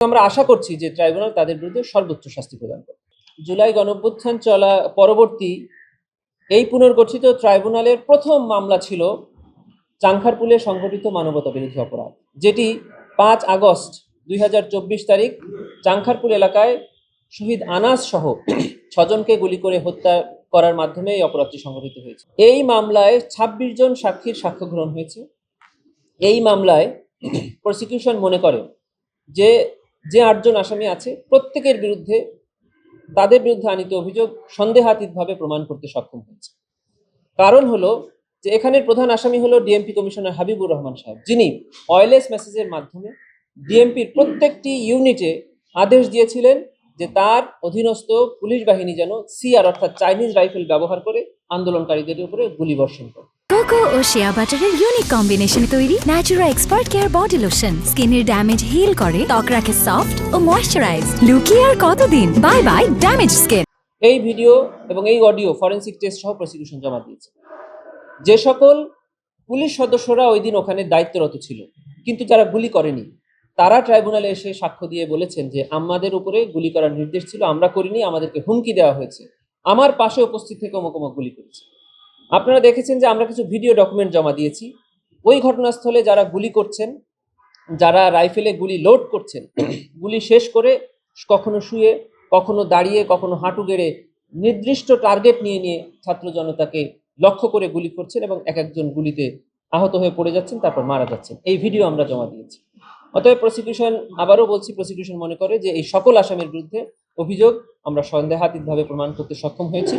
আমরা আশা করছি যে ট্রাইব্যুনাল তাদের বিরুদ্ধে সর্বোচ্চ শাস্তি প্রদান করবে। জুলাই গণঅভ্যুত্থান চলা পরবর্তী এই পুনর্গঠিত ট্রাইব্যুনালের প্রথম মামলা ছিল চাংখারপুলে সংঘটিত মানবতা বিরোধী অপরাধ, যেটি 5 আগস্ট 2024 তারিখ চাংখারপুল এলাকায় শহীদ আনাস সহ 6 জনকে গুলি করে হত্যা করার মাধ্যমে এই অপরাধটি সংঘটিত হয়েছে। এই মামলায় 26 জন সাক্ষীর সাক্ষ্য গ্রহণ হয়েছে। এই মামলায় প্রসিকিউশন মনে করে যে 8 জন আসামি আছে প্রত্যেকের বিরুদ্ধে তাদের বিরুদ্ধে আনিত অভিযোগ সন্দেহাতীতভাবে প্রমাণ করতে সক্ষম হয়েছে। কারণ হলো যে এখানের প্রধান আসামি হলো ডিএমপি কমিশনার হাবিবুর রহমান সাহেব, যিনি ওয়্যারলেস মেসেজের মাধ্যমে ডিএমপির প্রত্যেকটি ইউনিটে আদেশ দিয়েছিলেন যে তার অধীনস্থ পুলিশ বাহিনী যেন সিআর অর্থাৎ চাইনিজ রাইফেল ব্যবহার করে আন্দোলনকারীদের উপরে গুলি বর্ষণ করে। কোকো ও শিয়া বাটারের ইউনিক কম্বিনেশনে তৈরি Natura expert care body lotion স্কিনের ড্যামেজ হিল করে, ত্বক রাখে সফট ও ময়েশ্চারাইজ। লুকিয়ে আর কতদিন, বাই বাই ড্যামেজ স্কিন। এই ভিডিও এবং এই অডিও ফরেনসিক টেস্ট সহ প্রসিকিউশন জমা দিয়েছে। যে সকল পুলিশ সদস্যরা ওই দিন ওখানে দায়িত্বরত ছিল কিন্তু যারা গুলি করেনি, তারা ট্রাইব্যুনালে এসে সাক্ষ্য দিয়ে বলেছেন যে আমাদের উপরে গুলি করার নির্দেশ ছিল, আমরা করিনি, আমাদেরকে হুমকি দেওয়া হয়েছে, আমার পাশে উপস্থিত থেকে অমুক গুলি করেছে। আপনারা দেখেছেন যে আমরা কিছু ভিডিও ডকুমেন্ট জমা দিয়েছি। ওই ঘটনাস্থলে যারা গুলি করছেন, যারা রাইফেলে গুলি লোড করছেন, গুলি শেষ করে কখনো শুয়ে, কখনো দাঁড়িয়ে, কখনো হাঁটু গেড়ে নির্দিষ্ট টার্গেট নিয়ে ছাত্র জনতাকে লক্ষ্য করে গুলি করছেন এবং এক একজন গুলিতে আহত হয়ে পড়ে যাচ্ছেন, তারপর মারা যাচ্ছেন। এই ভিডিও আমরা জমা দিয়েছি। অতএব প্রসিকিউশন, আবারও বলছি, প্রসিকিউশন মনে করে যে এই সকল আসামির বিরুদ্ধে অভিযোগ আমরা সন্দেহাতীতভাবে প্রমাণ করতে সক্ষম হয়েছি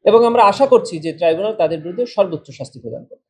এবং আমরা আশা করছি যে ট্রাইব্যুনাল তাদের বিরুদ্ধে সর্বোচ্চ শাস্তি প্রদান করবে।